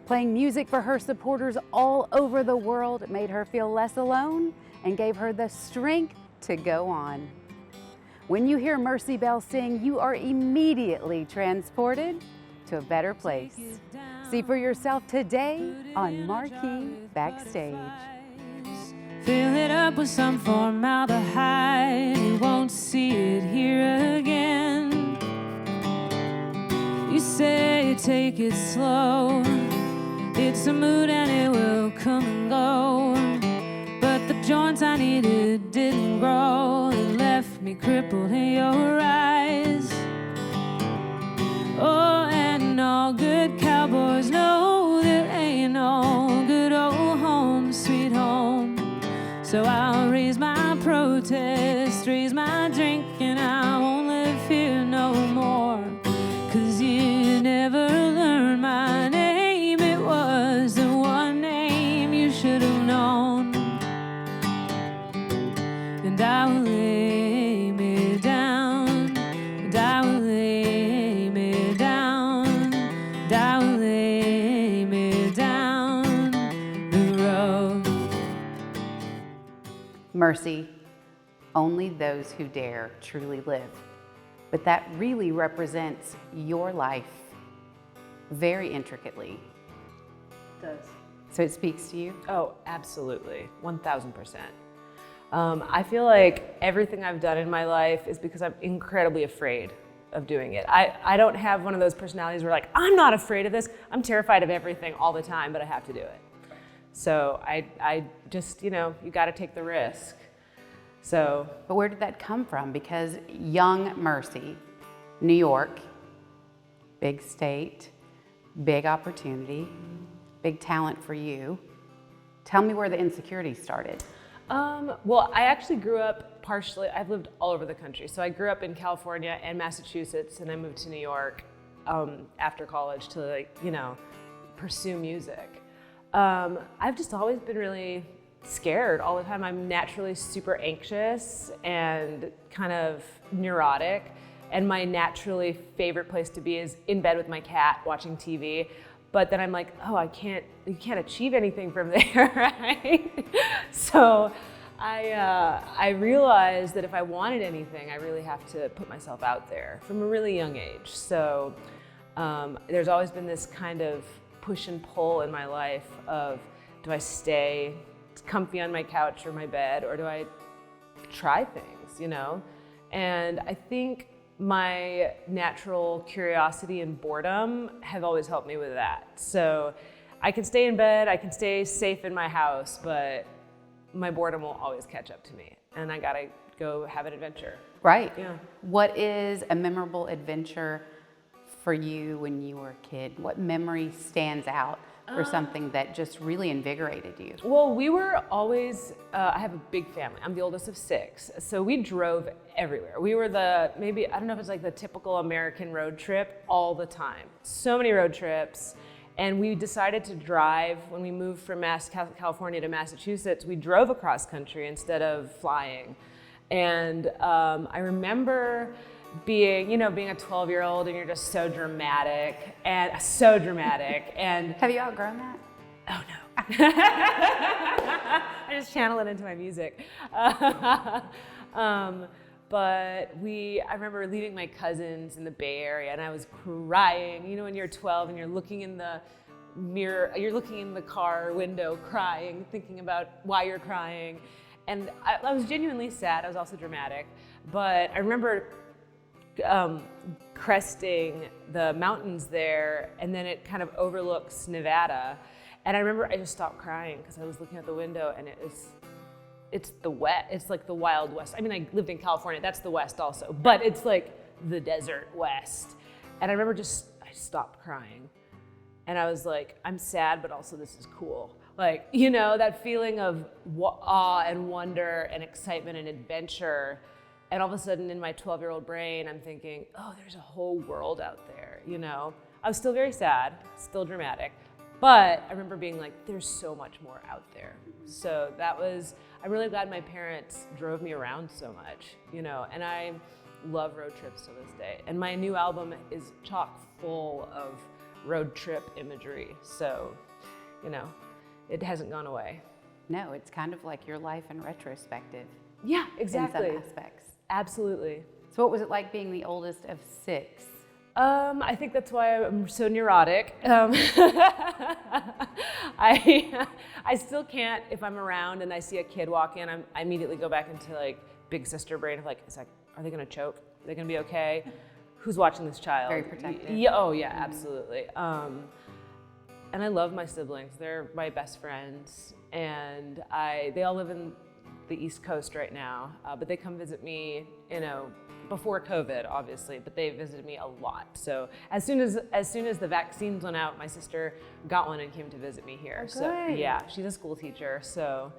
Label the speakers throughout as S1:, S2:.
S1: Playing music for her supporters all over the world made her feel less alone and gave her the strength to go on. When you hear Mercy Bell sing, you are immediately transported to a better place. See for yourself today on Marquee Backstage.
S2: Fill it up with some formaldehyde, you won't see it here again. You say take it slow, it's a mood and it will come and go. But the joints I needed didn't grow, it left me crippled in your eyes. Oh, and all good cowboys know there ain't no good old home, sweet home. So I'll raise my protest, raise my drink, and I won't live here no more. 'Cause you never learned my name, it was the one name you should have known. And I will lay me down, and I will lay me down, and I will lay me down the road.
S1: Mercy, only those who dare truly live. But that really represents your life very intricately.
S3: It does.
S1: So it speaks to you?
S3: Oh, absolutely, 1000%. I feel like everything I've done in my life is because I'm incredibly afraid of doing it. I don't have one of those personalities where like, I'm not afraid of this. I'm terrified of everything all the time, but I have to do it. So I just, you gotta take the risk. So.
S1: But where did that come from? Because young Mercy, New York, big state, big opportunity, big talent for you. Tell me where the insecurity started.
S3: Well, I actually grew up I've lived all over the country. So I grew up in California and Massachusetts, and I moved to New York after college to pursue music. I've just always been really scared all the time. I'm naturally super anxious and kind of neurotic. And my naturally favorite place to be is in bed with my cat watching TV. But then I'm like, oh, you can't achieve anything from there, right? So I realized that if I wanted anything, I really have to put myself out there from a really young age. So there's always been this kind of push and pull in my life of, do I stay comfy on my couch or my bed, or do I try things, And I think my natural curiosity and boredom have always helped me with that. So I can stay in bed, I can stay safe in my house, but my boredom will always catch up to me, and I gotta go have an adventure.
S1: Right.
S3: Yeah.
S1: What is a memorable adventure for you when you were a kid? What memory stands out for something that just really invigorated you?
S3: Well, we were always, I have a big family. I'm the oldest of 6. So we drove everywhere. We were I don't know if it's like the typical American road trip all the time. So many road trips. And we decided to drive, when we moved from California to Massachusetts, we drove across country instead of flying. And I remember being a 12-year-old, and you're just so dramatic. And
S1: Have you outgrown that?
S3: oh no. I just channel it into my music. But I remember leaving my cousins in the Bay Area, and I was crying. When you're 12 and you're looking in the mirror, you're looking in the car window crying, thinking about why you're crying. And I was genuinely sad. I was also dramatic. But I remember cresting the mountains there, and then it kind of overlooks Nevada. And I remember I just stopped crying because I was looking out the window, and it's like the Wild West. I mean, I lived in California, that's the West also, but it's like the desert West. And I remember I stopped crying. And I was like, I'm sad, but also this is cool. Like, that feeling of awe and wonder and excitement and adventure. And all of a sudden in my 12-year-old brain, I'm thinking, oh, there's a whole world out there, I was still very sad, still dramatic, but I remember being like, there's so much more out there. So I'm really glad my parents drove me around so much, and I love road trips to this day. And my new album is chock full of road trip imagery. So, you know, it hasn't gone away.
S1: No, it's kind of like your life in retrospective.
S3: Yeah, exactly.
S1: In some aspects.
S3: Absolutely.
S1: So what was it like being the oldest of 6?
S3: I think that's why I'm so neurotic. I still can't, if I'm around and I see a kid walk in, I immediately go back into like big sister brain of like, are they gonna choke? Are they gonna be okay? Who's watching this child?
S1: Very protective.
S3: Yeah, oh yeah, absolutely. And I love my siblings. They're my best friends, and they all live in the East Coast right now, but they come visit me, you know, before COVID, obviously, but they visited me a lot. So as soon as the vaccines went out, my sister got one and came to visit me here.
S1: Oh,
S3: so
S1: good.
S3: yeah, she's a school teacher, so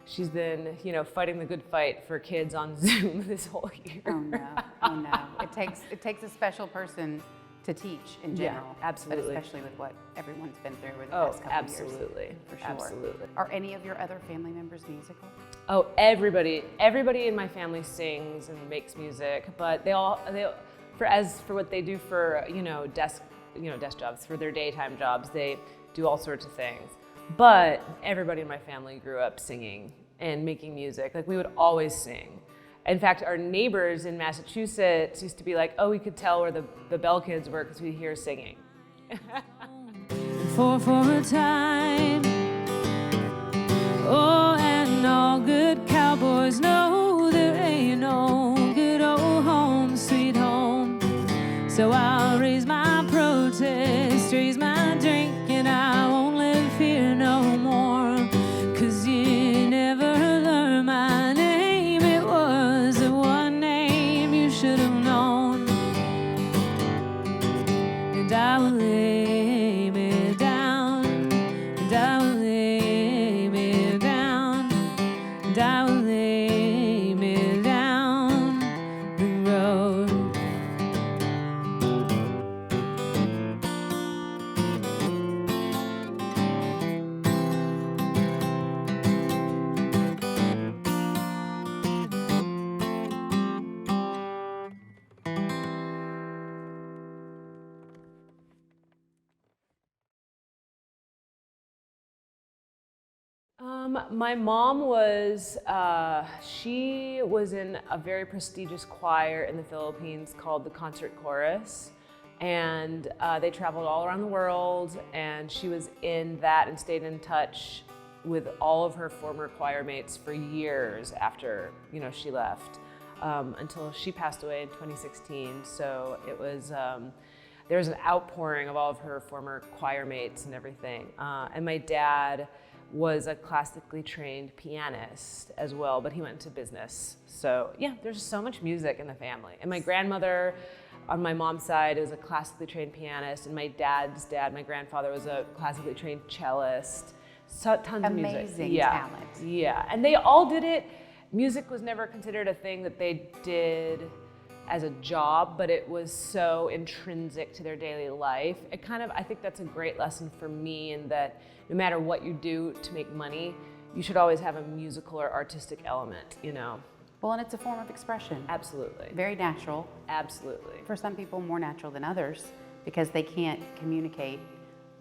S3: she's been, you know, fighting the good fight for kids on Zoom this whole year.
S1: Oh no, oh no. It takes a special person to teach in general.
S3: Yeah, absolutely.
S1: But especially with what everyone's been through over the past couple
S3: absolutely.
S1: years. For sure.
S3: Absolutely.
S1: Are any of your other family members musical?
S3: Oh, everybody in my family sings and makes music, but for what they do for, desk jobs, for their daytime jobs, they do all sorts of things. But everybody in my family grew up singing and making music. Like, we would always sing. In fact, our neighbors in Massachusetts used to be like, oh, we could tell where the Bell kids were because we'd hear singing.
S2: For a time. Oh, and all good cowboys know there ain't no good old home, sweet home. So I'll raise my protest, raise my drink, and I won't live here no more. 'Cause you never learned my name. It was the one name you should have known. And I will lay me down, and I will lay me down, and I will lay me down the road.
S3: My mom she was in a very prestigious choir in the Philippines called the Concert Chorus, and they traveled all around the world, and she was in that and stayed in touch with all of her former choir mates for years after, she left, until she passed away in 2016. So it was, there was an outpouring of all of her former choir mates and everything. And my dad was a classically trained pianist as well, but he went into business. So yeah, there's so much music in the family. And my grandmother on my mom's side was a classically trained pianist, and my dad's dad, my grandfather, was a classically trained cellist. So, tons of music.
S1: Amazing talent.
S3: Yeah, and they all did it. Music was never considered a thing that they did as a job, but it was so intrinsic to their daily life. I think that's a great lesson for me, in that no matter what you do to make money, you should always have a musical or artistic element,
S1: Well, and it's a form of expression.
S3: Absolutely.
S1: Very natural.
S3: Absolutely.
S1: For some people, more natural than others, because they can't communicate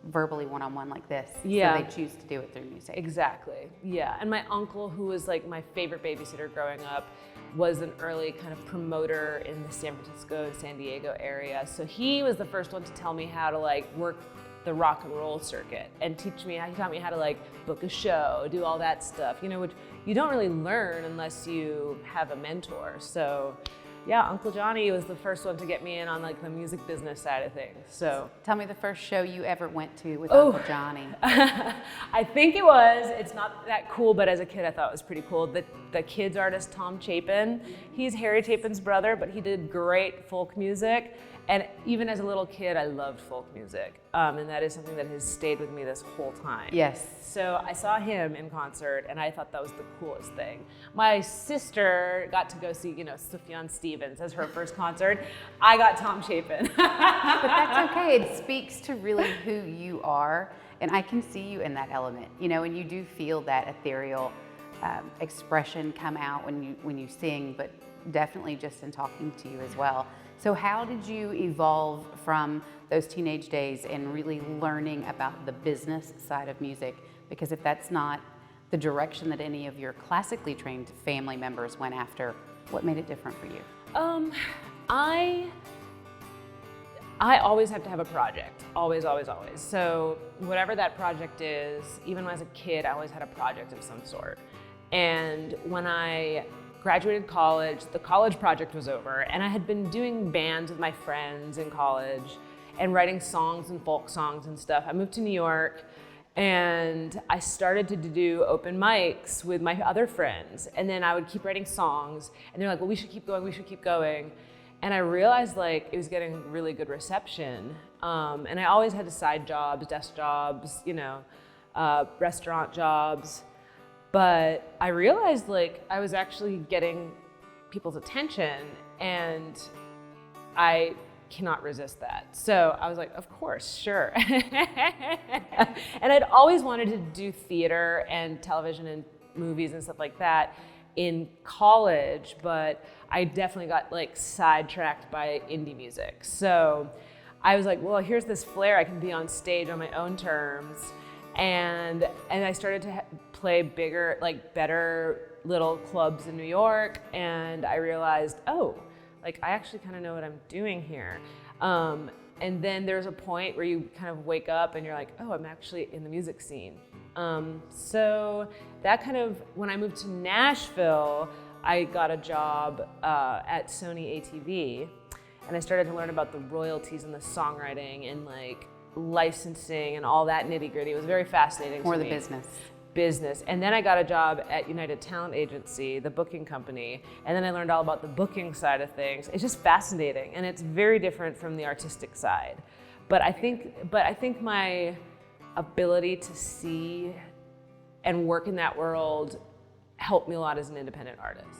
S1: verbally one-on-one like this.
S3: Yeah.
S1: So they choose to do it through music.
S3: Exactly. Yeah. And my uncle, who was like my favorite babysitter growing up, was an early kind of promoter in the San Francisco, San Diego area. So he was the first one to tell me how to work the rock and roll circuit and he taught me how to book a show, do all that stuff, which you don't really learn unless you have a mentor. So yeah, Uncle Johnny was the first one to get me in on the music business side of things. So
S1: tell me the first show you ever went to with Uncle Johnny.
S3: I think it's not that cool, but as a kid I thought it was pretty cool. The kids artist Tom Chapin, he's Harry Chapin's brother, but he did great folk music. And even as a little kid, I loved folk music. And that is something that has stayed with me this whole time.
S1: Yes.
S3: So I saw him in concert, and I thought that was the coolest thing. My sister got to go see, Sufjan Stevens as her first concert. I got Tom Chapin.
S1: But that's okay. It speaks to really who you are. And I can see you in that element, and you do feel that ethereal expression come out when you sing, but definitely just in talking to you as well. So how did you evolve from those teenage days and really learning about the business side of music? Because if that's not the direction that any of your classically trained family members went after, what made it different for you?
S3: I always have to have a project, always, always, always. So whatever that project is, even when I was a kid, I always had a project of some sort. And when I graduated college, the college project was over, and I had been doing bands with my friends in college and writing songs and folk songs and stuff. I moved to New York, and I started to do open mics with my other friends. And then I would keep writing songs, and they're like, well, we should keep going, we should keep going. And I realized like it was getting really good reception. And I always had side jobs, desk jobs, restaurant jobs. But I realized like I was actually getting people's attention, and I cannot resist that. So I was like, of course, sure. And I'd always wanted to do theater and television and movies and stuff like that in college, but I definitely got like sidetracked by indie music. So I was like, well, here's this flair. I can be on stage on my own terms. And I started to play bigger, like better little clubs in New York. And I realized, oh, like I actually kind of know what I'm doing here. And then there's a point where you kind of wake up and you're like, oh, I'm actually in the music scene. So that kind of, when I moved to Nashville, I got a job at Sony ATV, and I started to learn about the royalties and the songwriting and like licensing and all that nitty gritty. It was very fascinating to me.
S1: More the business.
S3: And then I got a job at United Talent Agency, the booking company, and then I learned all about the booking side of things. It's just fascinating, and it's very different from the artistic side. But I think my ability to see and work in that world helped me a lot as an independent artist.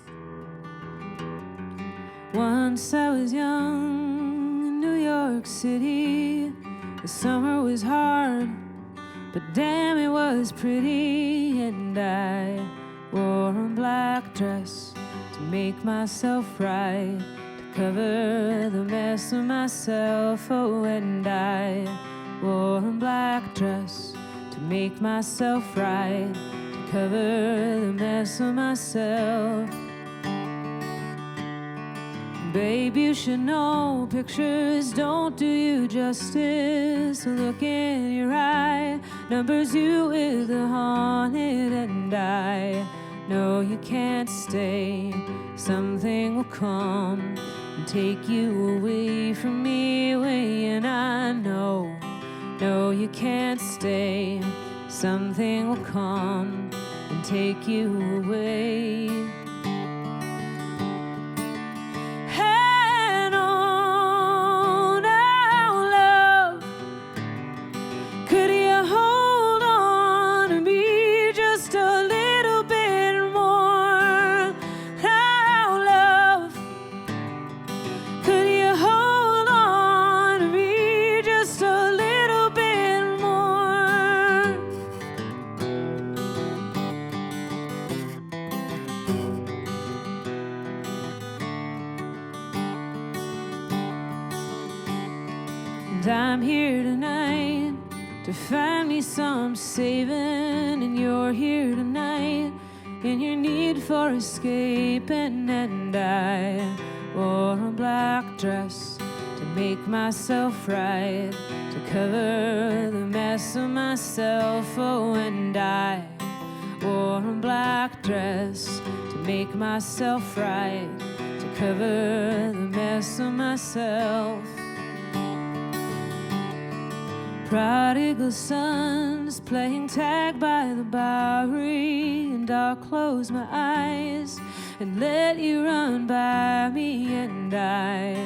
S2: Once I was young in New York City. The summer was hard, but damn it was pretty. And I wore a black dress to make myself right, to cover the mess of myself. Oh, and I wore a black dress to make myself right, to cover the mess of myself. Babe, you should know pictures don't do you justice. Look in your eye, numbers you with the haunted. And I know you can't stay. Something will come and take you away from me. And I know you can't stay. Something will come and take you away. I'm here tonight to find me some saving, and you're here tonight in your need for escaping. And I wore a black dress to make myself right, to cover the mess of myself. Oh, and I wore a black dress to make myself right, to cover the mess of myself. Prodigal sons playing tag by the Bowery, and I'll close my eyes and let you run by me. And I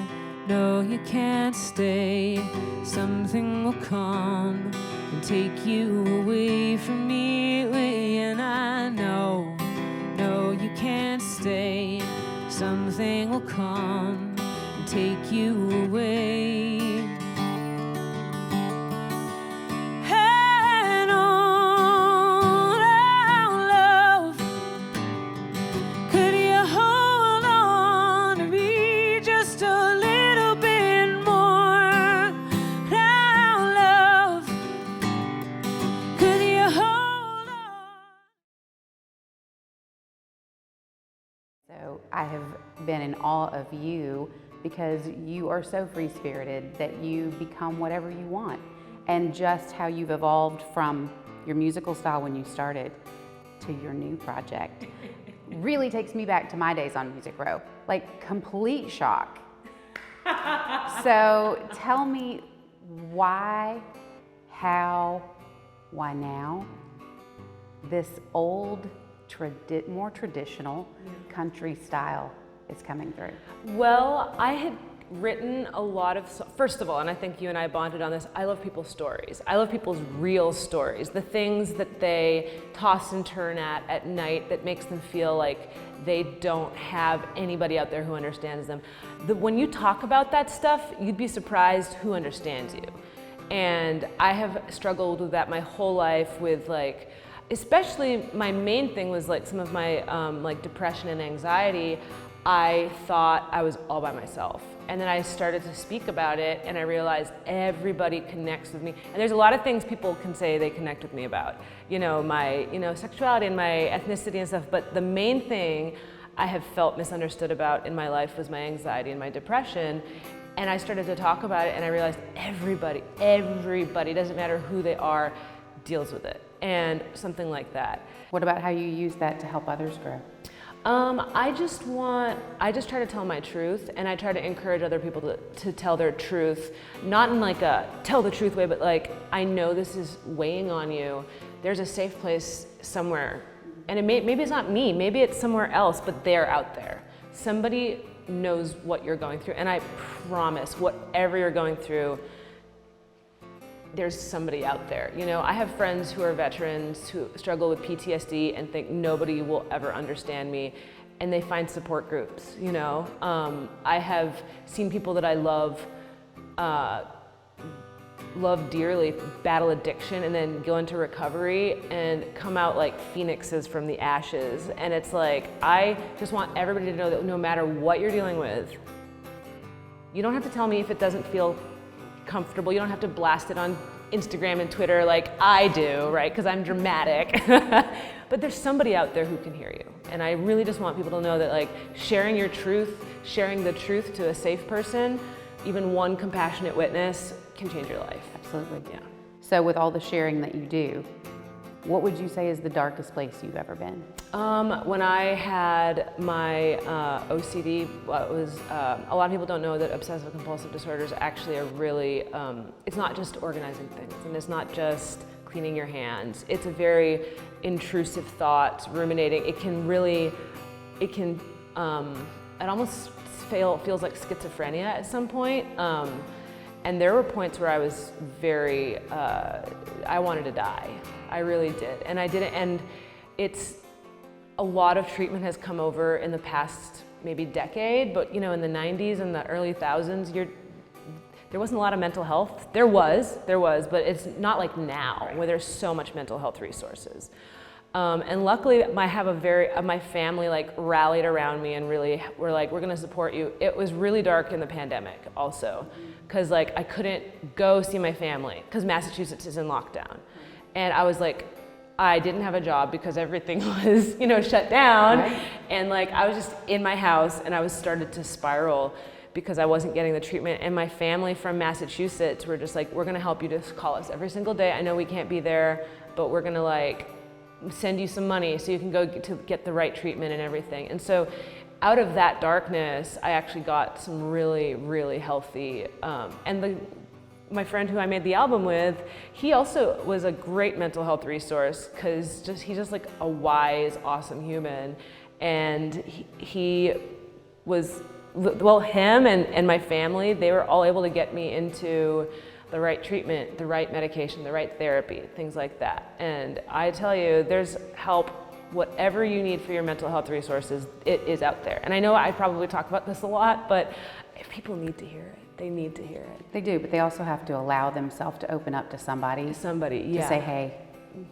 S2: know you can't stay. Something will come and take you away from me. And I know you can't stay. Something will come and take you away. Could you hold on to me just a little hold on.
S1: So I have been in awe of you because you are so free-spirited that you become whatever you want. And just how you've evolved from your musical style when you started to your new project really takes me back to my days on Music Row. Like, complete shock. So tell me why, how, why now this old, more traditional country style is coming through?
S3: Well, I had written a lot of, first of all, and I think you and I bonded on this, I love people's stories. I love people's real stories, the things that they toss and turn at night that makes them feel like they don't have anybody out there who understands them. When you talk about that stuff, you'd be surprised who understands you. And I have struggled with that my whole life with, like, especially my main thing was like some of my like depression and anxiety. I thought I was all by myself. And then I started to speak about it and I realized everybody connects with me. And there's a lot of things people can say they connect with me about. You know, my sexuality and my ethnicity and stuff, but the main thing I have felt misunderstood about in my life was my anxiety and my depression. And I started to talk about it and I realized everybody, doesn't matter who they are, deals with it. And something like that.
S1: What about how you use that to help others grow?
S3: I just try to tell my truth, and I try to encourage other people to tell their truth, not in like a tell the truth way, but like, I know this is weighing on you. There's a safe place somewhere, and maybe it's not me, maybe it's somewhere else, but they're out there. Somebody knows what you're going through, and I promise, whatever you're going through, there's somebody out there. You know, I have friends who are veterans who struggle with PTSD and think nobody will ever understand me, and they find support groups, you know. I have seen people that I love dearly battle addiction and then go into recovery and come out like phoenixes from the ashes. And it's like, I just want everybody to know that no matter what you're dealing with, you don't have to tell me if it doesn't feel comfortable. You don't have to blast it on Instagram and Twitter like I do, right? Because I'm dramatic. But there's somebody out there who can hear you. And I really just want people to know that, like, sharing your truth, sharing the truth to a safe person, even one compassionate witness can change your life.
S1: Absolutely.
S3: Yeah.
S1: So with all the sharing that you do, what would you say is the darkest place you've ever been?
S3: When I had my OCD, a lot of people don't know that obsessive compulsive disorder is actually a really, it's not just organizing things, and it's not just cleaning your hands. It's a very intrusive thought, ruminating. It almost feels like schizophrenia at some point. And there were points where I was very, I wanted to die. I really did, and I didn't, and it's, a lot of treatment has come over in the past maybe decade, but you know, in the 90s and the early thousands, there wasn't a lot of mental health. There was, but it's not like now, where there's so much mental health resources. And luckily, my family like rallied around me and really were like, we're gonna support you. It was really dark in the pandemic also, because like I couldn't go see my family because Massachusetts is in lockdown. And I was like, I didn't have a job because everything was, you know, shut down. Right. And like, I was just in my house and I was started to spiral because I wasn't getting the treatment. And my family from Massachusetts were just like, we're gonna help you, just call us every single day. I know we can't be there, but we're gonna like send you some money so you can go to get the right treatment and everything. And so out of that darkness, I actually got some really, really healthy, my friend who I made the album with, he also was a great mental health resource because he's just like a wise, awesome human. And he was, well, him and my family, they were all able to get me into the right treatment, the right medication, the right therapy, things like that. And I tell you, there's help, whatever you need for your mental health resources, it is out there. And I know I probably talk about this a lot, but if people need to hear it, they need to hear it.
S1: They do, but they also have to allow themselves to open up to somebody.
S3: Yeah.
S1: To say, hey,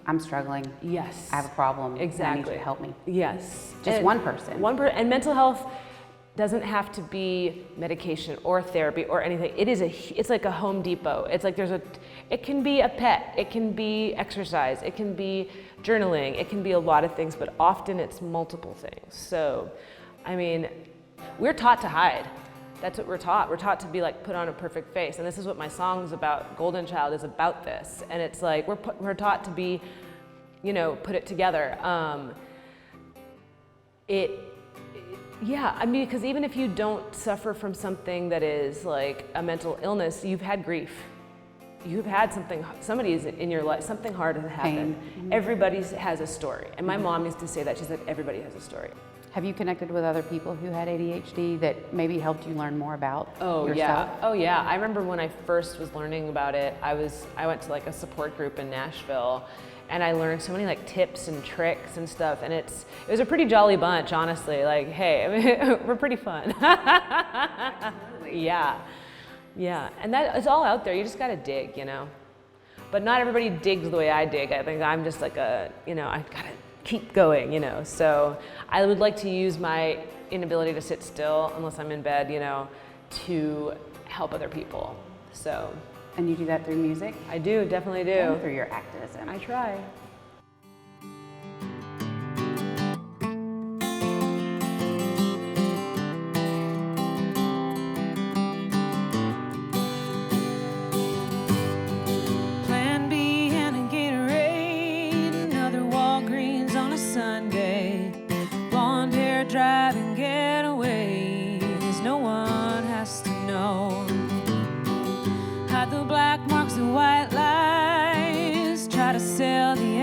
S1: I'm struggling. Yes. I have a problem.
S3: Exactly.
S1: I need you to help me.
S3: Yes.
S1: Just one person.
S3: And mental health doesn't have to be medication or therapy or anything. It's like a Home Depot. It's like It can be a pet, it can be exercise, it can be journaling, it can be a lot of things, but often it's multiple things. So, I mean, we're taught to hide. That's what we're taught. We're taught to be like, put on a perfect face. And this is what my song's about. Golden Child is about this. And it's like, we're taught to be, you know, put it together. Yeah, I mean, because even if you don't suffer from something that is like a mental illness, you've had grief. You've had somebody's in your life, something hard has happened. Everybody has a story. And my mom used to say that. She said, everybody has a story.
S1: Have you connected with other people who had ADHD that maybe helped you learn more about yourself?
S3: Yeah. Oh yeah. I remember when I first was learning about it, I went to like a support group in Nashville, and I learned so many like tips and tricks and stuff, and it was a pretty jolly bunch, honestly. Like, hey, I mean, we're pretty fun. Yeah. Yeah. And that it's all out there. You just gotta dig, you know. But not everybody digs the way I dig. I think I'm just like I gotta keep going, you know. So I would like to use my inability to sit still unless I'm in bed, you know, to help other people. So.
S1: And you do that through music?
S3: I do, definitely do.
S1: And through your activism.
S3: I try.
S2: Driving getaways, no one has to know. Hide the black marks and white lies, try to sell the